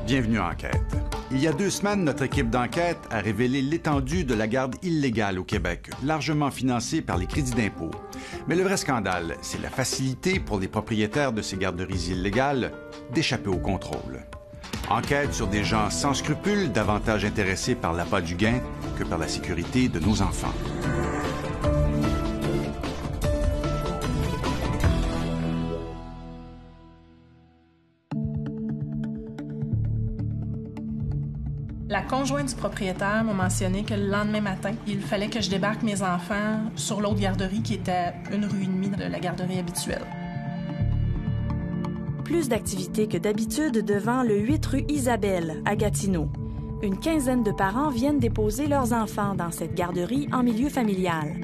Bienvenue à Enquête. Il y a 2 semaines, notre équipe d'enquête a révélé l'étendue de la garde illégale au Québec, largement financée par les crédits d'impôt. Mais le vrai scandale, c'est la facilité pour les propriétaires de ces garderies illégales d'échapper au contrôle. Enquête sur des gens sans scrupules, davantage intéressés par l'appât du gain que par la sécurité de nos enfants. La conjointe du propriétaire m'a mentionné que le lendemain matin, il fallait que je débarque mes enfants sur l'autre garderie qui était à 1 rue et demie de la garderie habituelle. Plus d'activités que d'habitude devant le 8 rue Isabelle, à Gatineau. Une quinzaine de parents viennent déposer leurs enfants dans cette garderie en milieu familial.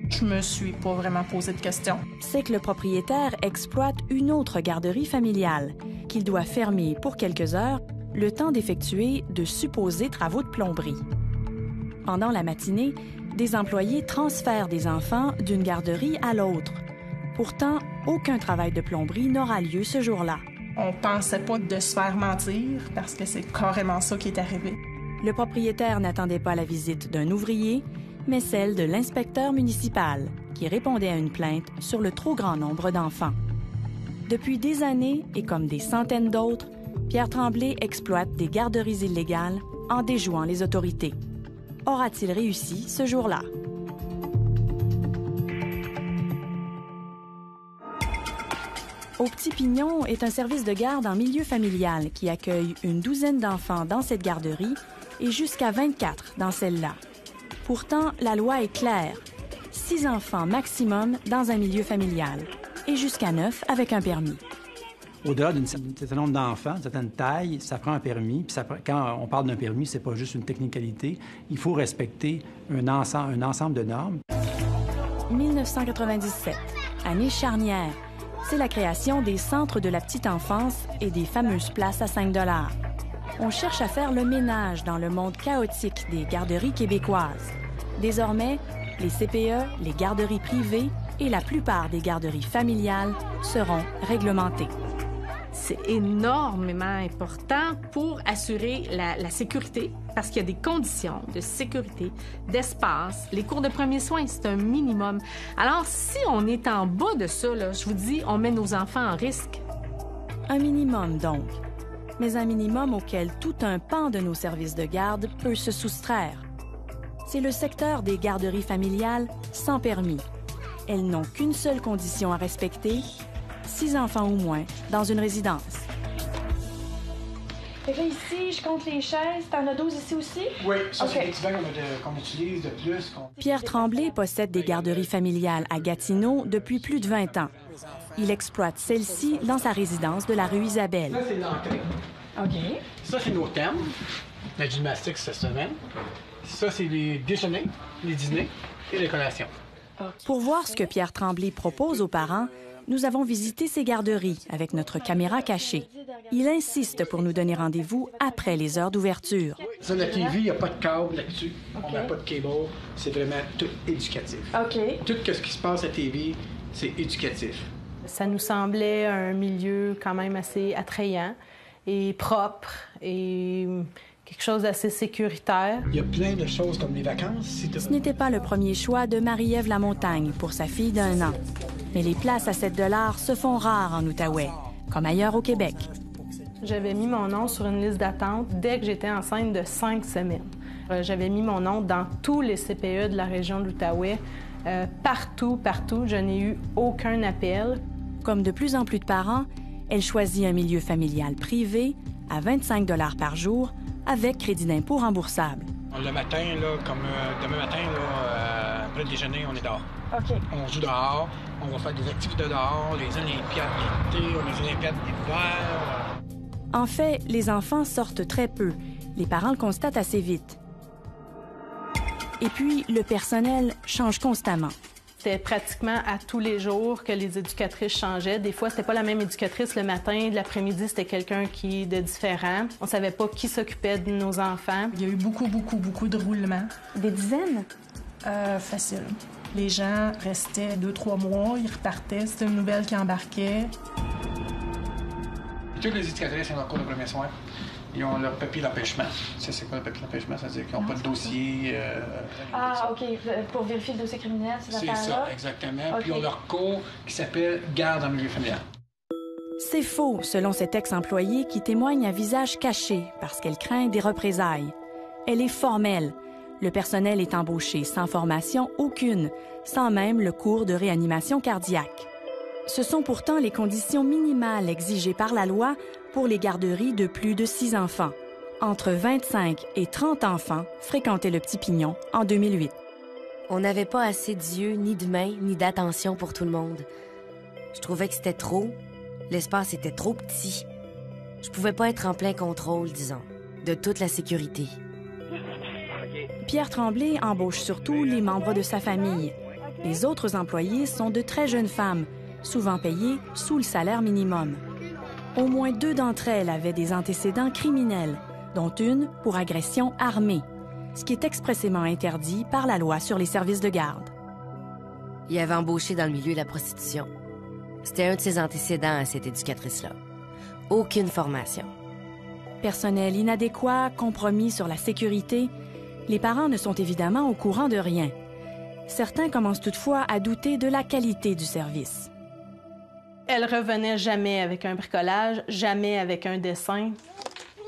Je me suis pas vraiment posé de questions. C'est que le propriétaire exploite une autre garderie familiale, qu'il doit fermer pour quelques heures, le temps d'effectuer de supposés travaux de plomberie. Pendant la matinée, des employés transfèrent des enfants d'une garderie à l'autre. Pourtant, aucun travail de plomberie n'aura lieu ce jour-là. On pensait pas de se faire mentir parce que c'est carrément ça qui est arrivé. Le propriétaire n'attendait pas la visite d'un ouvrier, mais celle de l'inspecteur municipal, qui répondait à une plainte sur le trop grand nombre d'enfants. Depuis des années, et comme des centaines d'autres, Pierre Tremblay exploite des garderies illégales en déjouant les autorités. Aura-t-il réussi ce jour-là? Au Petit Pignon est un service de garde en milieu familial qui accueille une douzaine d'enfants dans cette garderie et jusqu'à 24 dans celle-là. Pourtant, la loi est claire. 6 enfants maximum dans un milieu familial et jusqu'à 9 avec un permis. Au-delà d'un certain nombre d'enfants, d'une certaine taille, ça prend un permis. Puis quand on parle d'un permis, c'est pas juste une technicalité. Il faut respecter un ensemble de normes. 1997, année charnière. C'est la création des centres de la petite enfance et des fameuses places à 5 $. On cherche à faire le ménage dans le monde chaotique des garderies québécoises. Désormais, les CPE, les garderies privées et la plupart des garderies familiales seront réglementées. C'est énormément important pour assurer la sécurité, parce qu'il y a des conditions de sécurité, d'espace. Les cours de premiers soins, c'est un minimum. Alors, si on est en bas de ça, là, je vous dis, on met nos enfants en risque. Un minimum, donc. Mais un minimum auquel tout un pan de nos services de garde peut se soustraire. C'est le secteur des garderies familiales sans permis. Elles n'ont qu'une seule condition à respecter: 6 enfants ou moins dans une résidence. Fait que là, ici, je compte les chaises. T'en as 12 ici aussi? Oui, ça, c'est des petits bancs qu'on utilise de plus. Pierre Tremblay possède des garderies familiales à Gatineau depuis plus de 20 ans. Il exploite celle-ci dans sa résidence de la rue Isabelle. Ça, c'est l'entrée. OK. Ça, c'est nos thèmes. La gymnastique cette semaine. Ça, c'est les déjeuners, les dîners et les collations. Pour voir ce que Pierre Tremblay propose aux parents, nous avons visité ces garderies avec notre caméra cachée. Il insiste pour nous donner rendez-vous après les heures d'ouverture. Ça, la TV, il n'y a pas de câble là-dessus. Okay. On n'a pas de cable. C'est vraiment tout éducatif. OK. Tout ce qui se passe à la TV, c'est éducatif. Ça nous semblait un milieu quand même assez attrayant et propre et quelque chose d'assez sécuritaire. Il y a plein de choses comme les vacances. Ce n'était pas le premier choix de Marie-Ève Lamontagne pour sa fille d'1 an. Mais les places à 7 $ se font rares en Outaouais, comme ailleurs au Québec. J'avais mis mon nom sur une liste d'attente dès que j'étais enceinte de 5 semaines. J'avais mis mon nom dans tous les CPE de la région de l'Outaouais. Partout, je n'ai eu aucun appel. Comme de plus en plus de parents, elle choisit un milieu familial privé à 25 $ par jour avec crédit d'impôt remboursable. Le matin, là, comme demain matin, là, après le déjeuner, on est dehors. OK. On joue dehors, on va faire des activités dehors, les Olympiades d'été, les Olympiades d'hiver. En fait, les enfants sortent très peu. Les parents le constatent assez vite. Et puis, le personnel change constamment. C'était pratiquement à tous les jours que les éducatrices changeaient. Des fois, c'était pas la même éducatrice le matin. L'après-midi, c'était quelqu'un de différent. On savait pas qui s'occupait de nos enfants. Il y a eu beaucoup de roulements. Des dizaines? Facile. Les gens restaient 2-3 mois, ils repartaient, c'était une nouvelle qui embarquait. Toutes les éducatrices sont en cours de premiers soins. Ils ont leur papier d'empêchement. C'est quoi le papier d'empêchement? C'est-à-dire qu'ils n'ont pas de dossier. OK. Pour vérifier le dossier criminel, ces c'est affaires-là? ça, exactement. Okay. Puis ils ont leur cours qui s'appelle Garde en milieu familial. C'est faux, selon cette ex-employée qui témoigne à visage caché parce qu'elle craint des représailles. Elle est formelle. Le personnel est embauché sans formation aucune, sans même le cours de réanimation cardiaque. Ce sont pourtant les conditions minimales exigées par la loi pour les garderies de plus de 6 enfants. Entre 25 et 30 enfants fréquentaient le Petit Pignon en 2008. On n'avait pas assez d'yeux, ni de mains, ni d'attention pour tout le monde. Je trouvais que c'était trop. L'espace était trop petit. Je pouvais pas être en plein contrôle, disons, de toute la sécurité. Pierre Tremblay embauche surtout les membres de sa famille. Les autres employés sont de très jeunes femmes, souvent payées sous le salaire minimum. Au moins 2 d'entre elles avaient des antécédents criminels, dont une pour agression armée, ce qui est expressément interdit par la loi sur les services de garde. Il avait embauché dans le milieu de la prostitution. C'était un de ses antécédents à cette éducatrice-là. Aucune formation. Personnel inadéquat, compromis sur la sécurité, les parents ne sont évidemment au courant de rien. Certains commencent toutefois à douter de la qualité du service. Elle revenait jamais avec un bricolage, jamais avec un dessin.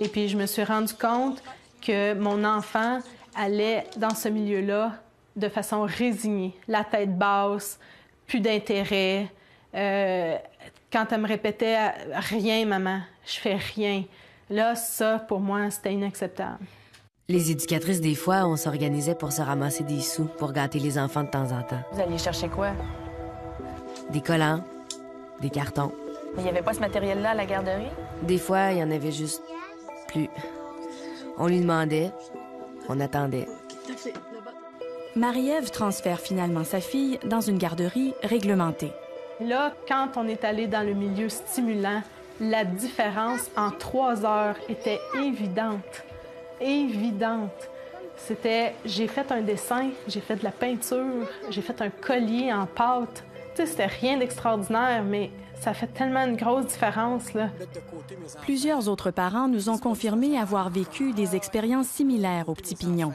Et puis, je me suis rendu compte que mon enfant allait dans ce milieu-là de façon résignée, la tête basse, plus d'intérêt. Quand elle me répétait « Rien, maman, je fais rien », là, ça, pour moi, c'était inacceptable. Les éducatrices, des fois, on s'organisait pour se ramasser des sous pour gâter les enfants de temps en temps. Vous alliez chercher quoi? Des collants, des cartons. Il n'y avait pas ce matériel-là à la garderie? Des fois, il y en avait juste plus. On lui demandait, on attendait. Marie-Ève transfère finalement sa fille dans une garderie réglementée. Là, quand on est allé dans le milieu stimulant, la différence en 3 heures était évidente. Évidente. C'était, j'ai fait un dessin, j'ai fait de la peinture, j'ai fait un collier en pâte. Tu sais, c'était rien d'extraordinaire, mais ça fait tellement une grosse différence, là. Plusieurs autres parents nous ont confirmé avoir vécu des expériences similaires au Petit Pignon.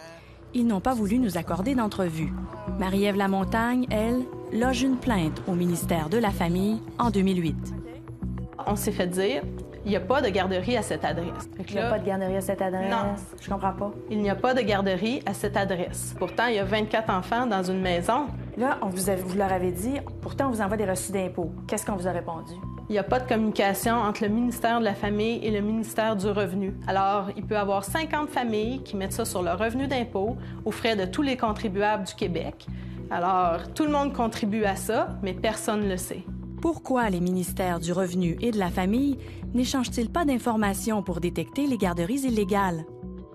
Ils n'ont pas voulu nous accorder d'entrevue. Marie-Ève Lamontagne, elle, loge une plainte au ministère de la Famille en 2008. On s'est fait dire, il n'y a pas de garderie à cette adresse. Il n'y a pas de garderie à cette adresse? Non. Je comprends pas. Il n'y a pas de garderie à cette adresse. Pourtant, il y a 24 enfants dans une maison. Là, vous leur avez dit, pourtant, on vous envoie des reçus d'impôts. Qu'est-ce qu'on vous a répondu? Il n'y a pas de communication entre le ministère de la Famille et le ministère du Revenu. Alors, il peut y avoir 50 familles qui mettent ça sur le revenu d'impôt aux frais de tous les contribuables du Québec. Alors, tout le monde contribue à ça, mais personne ne le sait. Pourquoi les ministères du Revenu et de la Famille n'échangent-ils pas d'informations pour détecter les garderies illégales?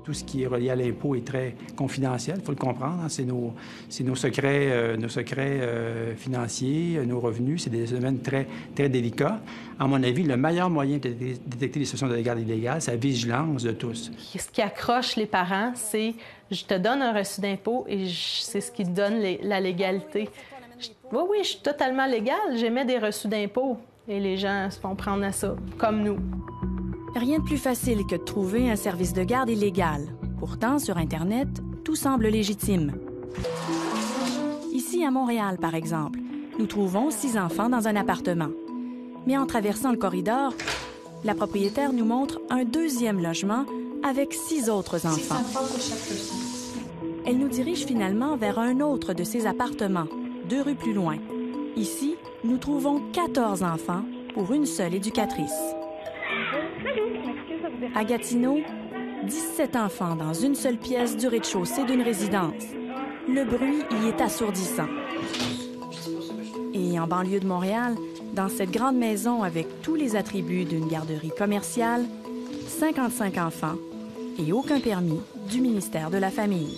Tout ce qui est relié à l'impôt est très confidentiel, il faut le comprendre. Hein? C'est nos secrets, financiers, nos revenus. C'est des domaines très, très délicats. À mon avis, le meilleur moyen de détecter les situations de garde illégale, c'est la vigilance de tous. Ce qui accroche les parents, c'est je te donne un reçu d'impôt et c'est ce qui te donne la légalité. Oui, je suis totalement légale. J'émets des reçus d'impôt. Et les gens se font prendre à ça, comme nous. Rien de plus facile que de trouver un service de garde illégal. Pourtant, sur Internet, tout semble légitime. Ici, à Montréal, par exemple, nous trouvons 6 enfants dans un appartement. Mais en traversant le corridor, la propriétaire nous montre un 2e logement avec 6 autres enfants. Elle nous dirige finalement vers un autre de ces appartements, 2 rues plus loin. Ici, nous trouvons 14 enfants pour une seule éducatrice. À Gatineau, 17 enfants dans une seule pièce du rez-de-chaussée d'une résidence. Le bruit y est assourdissant. Et en banlieue de Montréal, dans cette grande maison avec tous les attributs d'une garderie commerciale, 55 enfants et aucun permis du ministère de la Famille.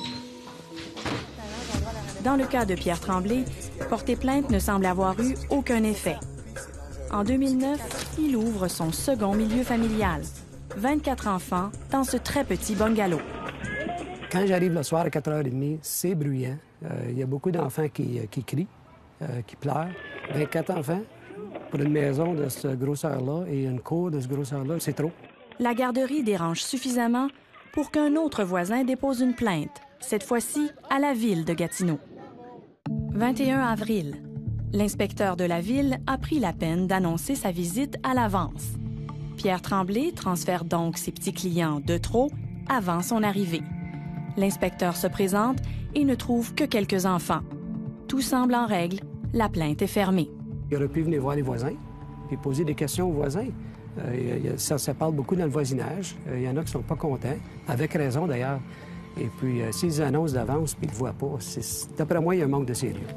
Dans le cas de Pierre Tremblay, porter plainte ne semble avoir eu aucun effet. En 2009, il ouvre son second milieu familial. 24 enfants dans ce très petit bungalow. Quand j'arrive le soir à 4h30, c'est bruyant. Il y a beaucoup d'enfants qui crient, qui pleurent. 24 enfants pour une maison de cette grosseur-là et une cour de cette grosseur-là, c'est trop. La garderie dérange suffisamment pour qu'un autre voisin dépose une plainte, cette fois-ci à la ville de Gatineau. 21 avril. L'inspecteur de la ville a pris la peine d'annoncer sa visite à l'avance. Pierre Tremblay transfère donc ses petits clients de trop avant son arrivée. L'inspecteur se présente et ne trouve que quelques enfants. Tout semble en règle, la plainte est fermée. Il aurait pu venir voir les voisins et poser des questions aux voisins. Ça parle beaucoup dans le voisinage. Il y en a qui ne sont pas contents, avec raison d'ailleurs. Et puis, s'ils annoncent d'avance puis ils ne le voient pas, d'après moi, il y a un manque de sérieux.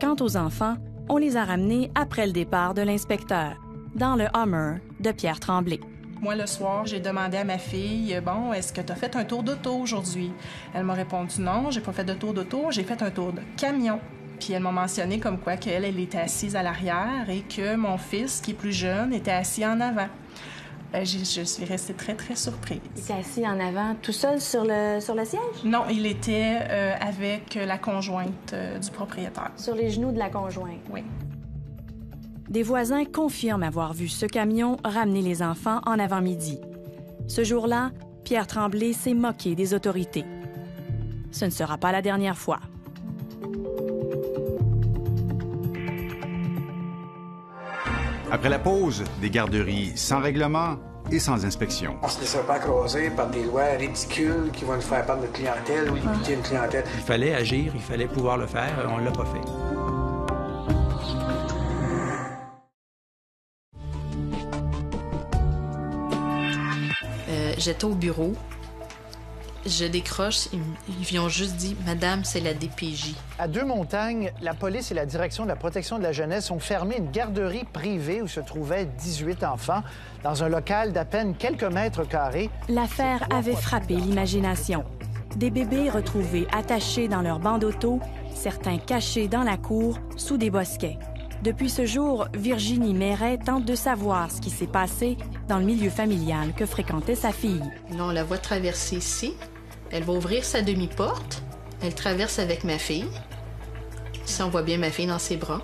Quant aux enfants, on les a ramenés après le départ de l'inspecteur, dans le Hummer de Pierre Tremblay. Moi, le soir, j'ai demandé à ma fille, « Bon, est-ce que tu as fait un tour d'auto aujourd'hui? » Elle m'a répondu « Non, j'ai pas fait de tour d'auto, j'ai fait un tour de camion. » Puis elle m'a mentionné comme quoi qu'elle était assise à l'arrière et que mon fils, qui est plus jeune, était assis en avant. Je suis restée très, très surprise. Il était assis en avant, tout seul sur le siège? Non, il était avec la conjointe du propriétaire. Sur les genoux de la conjointe? Oui. Des voisins confirment avoir vu ce camion ramener les enfants en avant-midi. Ce jour-là, Pierre Tremblay s'est moqué des autorités. Ce ne sera pas la dernière fois. Après la pause, des garderies sans règlement et sans inspection. On se laissera pas croiser par des lois ridicules qui vont nous faire perdre notre clientèle ou limiter une clientèle. Il fallait agir, il fallait pouvoir le faire, on ne l'a pas fait. J'étais au bureau. Je décroche, ils ont juste dit « Madame, c'est la DPJ ». À Deux-Montagnes, la police et la direction de la protection de la jeunesse ont fermé une garderie privée où se trouvaient 18 enfants dans un local d'à peine quelques mètres carrés. L'affaire avait frappé l'imagination. Des bébés retrouvés attachés dans leur banc d'auto, certains cachés dans la cour sous des bosquets. Depuis ce jour, Virginie Méret tente de savoir ce qui s'est passé dans le milieu familial que fréquentait sa fille. Là, on la voit traverser ici. Elle va ouvrir sa demi-porte. Elle traverse avec ma fille. Ici, on voit bien ma fille dans ses bras.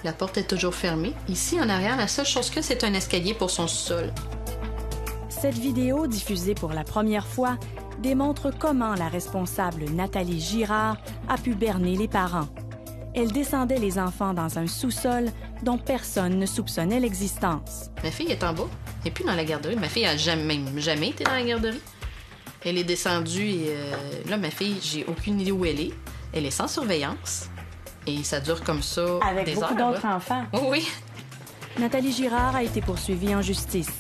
La porte est toujours fermée. Ici, en arrière, la seule chose que c'est un escalier pour son sol. Cette vidéo, diffusée pour la première fois, démontre comment la responsable Nathalie Girard a pu berner les parents. Elle descendait les enfants dans un sous-sol dont personne ne soupçonnait l'existence. Ma fille est en bas, et puis dans la garderie. Ma fille n'a jamais été dans la garderie. Elle est descendue et là, ma fille, j'ai aucune idée où elle est. Elle est sans surveillance et ça dure comme ça avec des beaucoup heures. D'autres enfants. Oui. Nathalie Girard a été poursuivie en justice,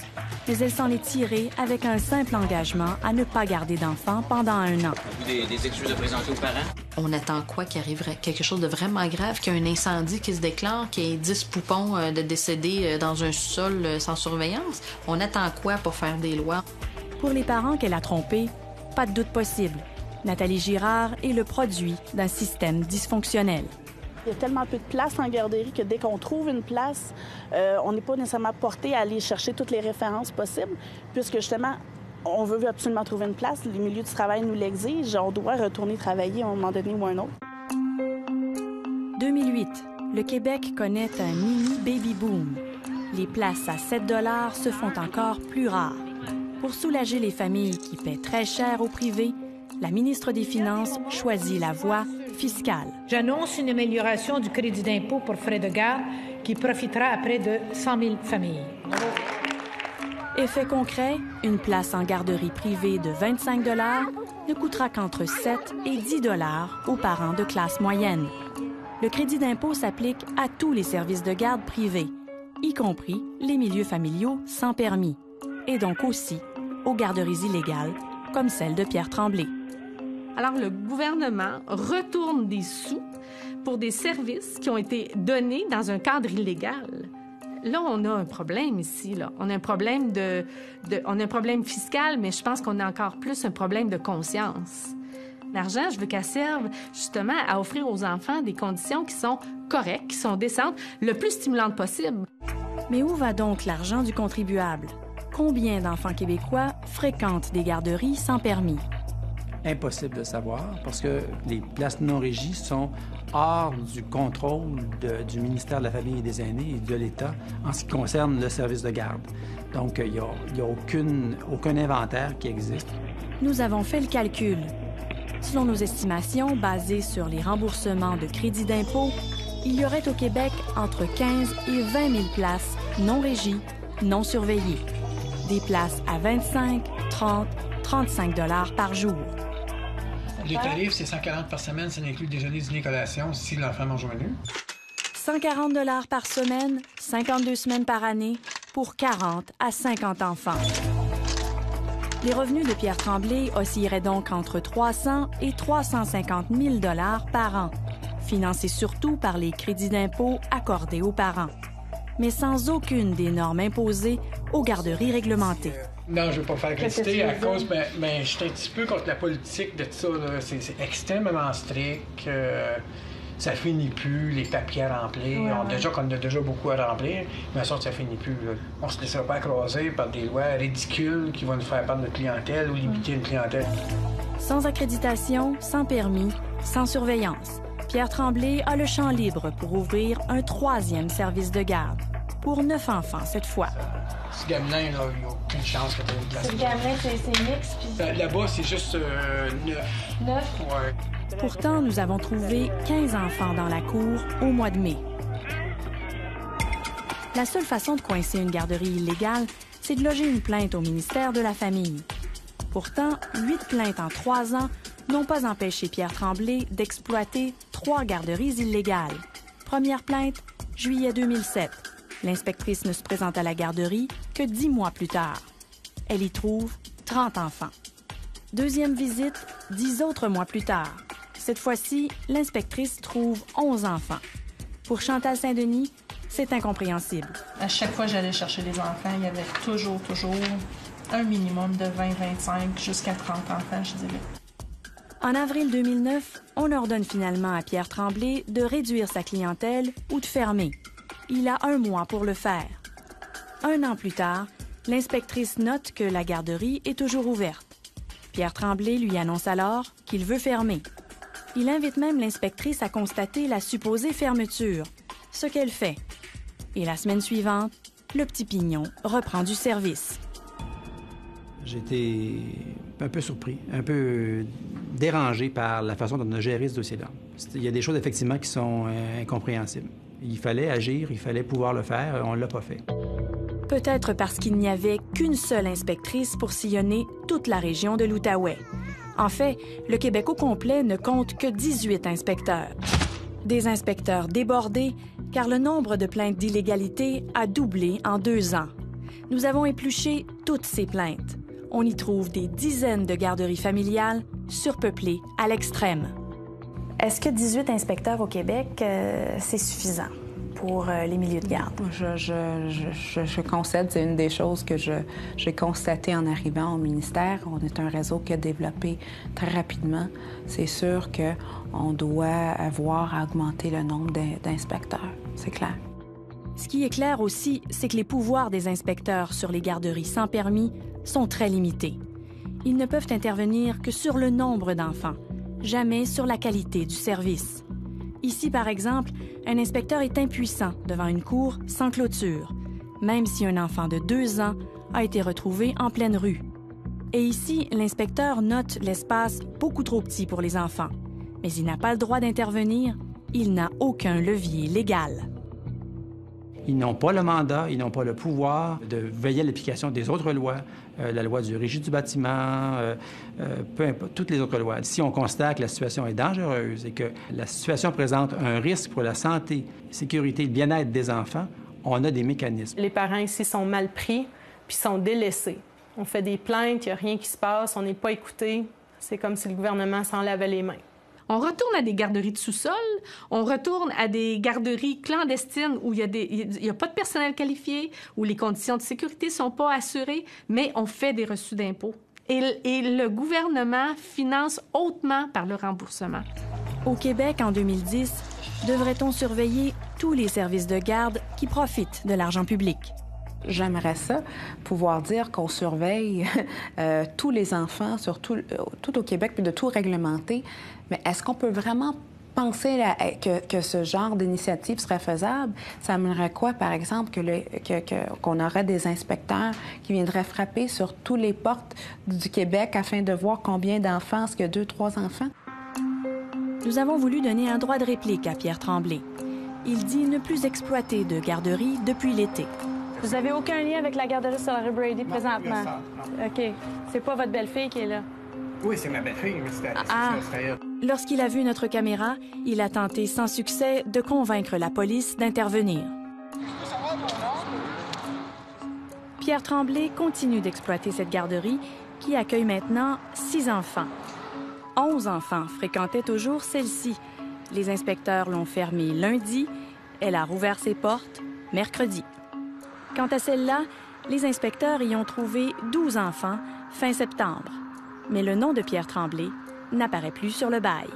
mais elle s'en est tirée avec un simple engagement à ne pas garder d'enfants pendant 1 an. Des excuses à présenter aux parents? On attend quoi qu'il arriverait? Quelque chose de vraiment grave, qu'il y ait un incendie qui se déclare, qu'il y ait 10 poupons de décédés dans un sol sans surveillance? On attend quoi pour faire des lois? Pour les parents qu'elle a trompés, pas de doute possible. Nathalie Girard est le produit d'un système dysfonctionnel. Il y a tellement peu de place en garderie que dès qu'on trouve une place, on n'est pas nécessairement porté à aller chercher toutes les références possibles, puisque justement, on veut absolument trouver une place. Les milieux du travail nous l'exigent. On doit retourner travailler à un moment donné ou un autre. 2008, le Québec connaît un mini baby boom. Les places à 7 $ se font encore plus rares. Pour soulager les familles qui paient très cher au privé, la ministre des Finances choisit la voie fiscale. J'annonce une amélioration du crédit d'impôt pour frais de garde qui profitera à près de 100 000 familles. Effet concret, une place en garderie privée de 25 $ ne coûtera qu'entre 7 et 10 $ aux parents de classe moyenne. Le crédit d'impôt s'applique à tous les services de garde privés, y compris les milieux familiaux sans permis, et donc aussi aux garderies illégales, comme celle de Pierre Tremblay. Alors, le gouvernement retourne des sous pour des services qui ont été donnés dans un cadre illégal. Là, on a un problème ici, là. On a un problème on a un problème fiscal, mais je pense qu'on a encore plus un problème de conscience. L'argent, je veux qu'elle serve justement à offrir aux enfants des conditions qui sont correctes, qui sont décentes, le plus stimulantes possible. Mais où va donc l'argent du contribuable? Combien d'enfants québécois fréquentent des garderies sans permis? Impossible de savoir parce que les places non régies sont hors du contrôle du ministère de la Famille et des Aînés et de l'État en ce qui concerne le service de garde. Donc, il n'y a aucun inventaire qui existe. Nous avons fait le calcul. Selon nos estimations, basées sur les remboursements de crédits d'impôt, il y aurait au Québec entre 15 et 20 000 places non régies, non surveillées. Des places à 25, 30, 35 $ par jour. Les tarifs, c'est 140 par semaine, ça inclut déjeuner, dîner, collation, si l'enfant mange au menu. 140 $ par semaine, 52 semaines par année, pour 40 à 50 enfants. Les revenus de Pierre Tremblay oscilleraient donc entre 300 et 350 000 $ par an, financés surtout par les crédits d'impôt accordés aux parents, mais sans aucune des normes imposées aux garderies réglementées. Non, je ne veux pas faire critiquer à cause, mais je suis un petit peu contre la politique de tout ça. C'est extrêmement strict. Ça finit plus, les papiers à remplir. Ouais. On a déjà beaucoup à remplir, mais ça finit plus. Là. On ne se laissera pas écraser par des lois ridicules qui vont nous faire perdre notre clientèle ou limiter une clientèle. Sans accréditation, sans permis, sans surveillance, Pierre Tremblay a le champ libre pour ouvrir un 3e service de garde, pour 9 enfants cette fois. Ce gamelin, là, il n'y a aucune chance que tu aies une place. Ce gamelin, c'est mix, puis... Là-bas, c'est juste 9. 9? Ouais. Pourtant, nous avons trouvé 15 enfants dans la cour au mois de mai. La seule façon de coincer une garderie illégale, c'est de loger une plainte au ministère de la Famille. Pourtant, 8 plaintes en 3 ans n'ont pas empêché Pierre Tremblay d'exploiter 3 garderies illégales. Première plainte, juillet 2007. L'inspectrice ne se présente à la garderie que 10 mois plus tard. Elle y trouve 30 enfants. Deuxième visite, 10 autres mois plus tard. Cette fois-ci, l'inspectrice trouve 11 enfants. Pour Chantal Saint-Denis, c'est incompréhensible. À chaque fois que j'allais chercher les enfants, il y avait toujours un minimum de 20-25 jusqu'à 30 enfants, je dirais. En avril 2009, on ordonne finalement à Pierre Tremblay de réduire sa clientèle ou de fermer. Il a 1 mois pour le faire. 1 an plus tard, l'inspectrice note que la garderie est toujours ouverte. Pierre Tremblay lui annonce alors qu'il veut fermer. Il invite même l'inspectrice à constater la supposée fermeture, ce qu'elle fait. Et la semaine suivante, le petit pignon reprend du service. J'étais un peu surpris, un peu dérangé par la façon dont on a géré ce dossier-là. Il y a des choses, effectivement, qui sont incompréhensibles. Il fallait agir, il fallait pouvoir le faire, on ne l'a pas fait. Peut-être parce qu'il n'y avait qu'une seule inspectrice pour sillonner toute la région de l'Outaouais. En fait, le Québec au complet ne compte que 18 inspecteurs. Des inspecteurs débordés, car le nombre de plaintes d'illégalité a doublé en 2 ans. Nous avons épluché toutes ces plaintes. On y trouve des dizaines de garderies familiales surpeuplées à l'extrême. Est-ce que 18 inspecteurs au Québec, c'est suffisant pour les milieux de garde? Je concède, c'est une des choses que j'ai constatées en arrivant au ministère. On est un réseau qui a développé très rapidement. C'est sûr qu'on doit avoir à augmenter le nombre d'inspecteurs, c'est clair. Ce qui est clair aussi, c'est que les pouvoirs des inspecteurs sur les garderies sans permis sont très limités. Ils ne peuvent intervenir que sur le nombre d'enfants, jamais sur la qualité du service. Ici, par exemple, un inspecteur est impuissant devant une cour sans clôture, même si un enfant de 2 ans a été retrouvé en pleine rue. Et ici, l'inspecteur note l'espace beaucoup trop petit pour les enfants, mais il n'a pas le droit d'intervenir, il n'a aucun levier légal. Ils n'ont pas le mandat, ils n'ont pas le pouvoir de veiller à l'application des autres lois, la loi du régime du bâtiment, peu importe, toutes les autres lois. Si on constate que la situation est dangereuse et que la situation présente un risque pour la santé, la sécurité et le bien-être des enfants, on a des mécanismes. Les parents ici sont mal pris puis sont délaissés. On fait des plaintes, il n'y a rien qui se passe, on n'est pas écouté. C'est comme si le gouvernement s'en lavait les mains. On retourne à des garderies de sous-sol, on retourne à des garderies clandestines où il y a pas de personnel qualifié, où les conditions de sécurité ne sont pas assurées, mais on fait des reçus d'impôts. Et le gouvernement finance hautement par le remboursement. Au Québec, en 2010, devrait-on surveiller tous les services de garde qui profitent de l'argent public? J'aimerais ça, pouvoir dire qu'on surveille tous les enfants, tout au Québec, puis de tout réglementer. Mais est-ce qu'on peut vraiment penser que ce genre d'initiative serait faisable, ça amènerait quoi, par exemple, qu'on aurait des inspecteurs qui viendraient frapper sur toutes les portes du Québec afin de voir combien d'enfants, est-ce qu'il y a 2, 3 enfants? Nous avons voulu donner un droit de réplique à Pierre Tremblay. Il dit ne plus exploiter de garderie depuis l'été. Vous avez aucun lien avec la garderie sur la rue Brady présentement? Non. OK. C'est pas votre belle-fille qui est là? Oui, c'est ma belle-fille, mais c'était elle. Lorsqu'il a vu notre caméra, il a tenté sans succès de convaincre la police d'intervenir. Pierre Tremblay continue d'exploiter cette garderie qui accueille maintenant 6 enfants. 11 enfants fréquentaient au jour celle-ci. Les inspecteurs l'ont fermée lundi. Elle a rouvert ses portes mercredi. Quant à celle-là, les inspecteurs y ont trouvé 12 enfants fin septembre. Mais le nom de Pierre Tremblay n'apparaît plus sur le bail.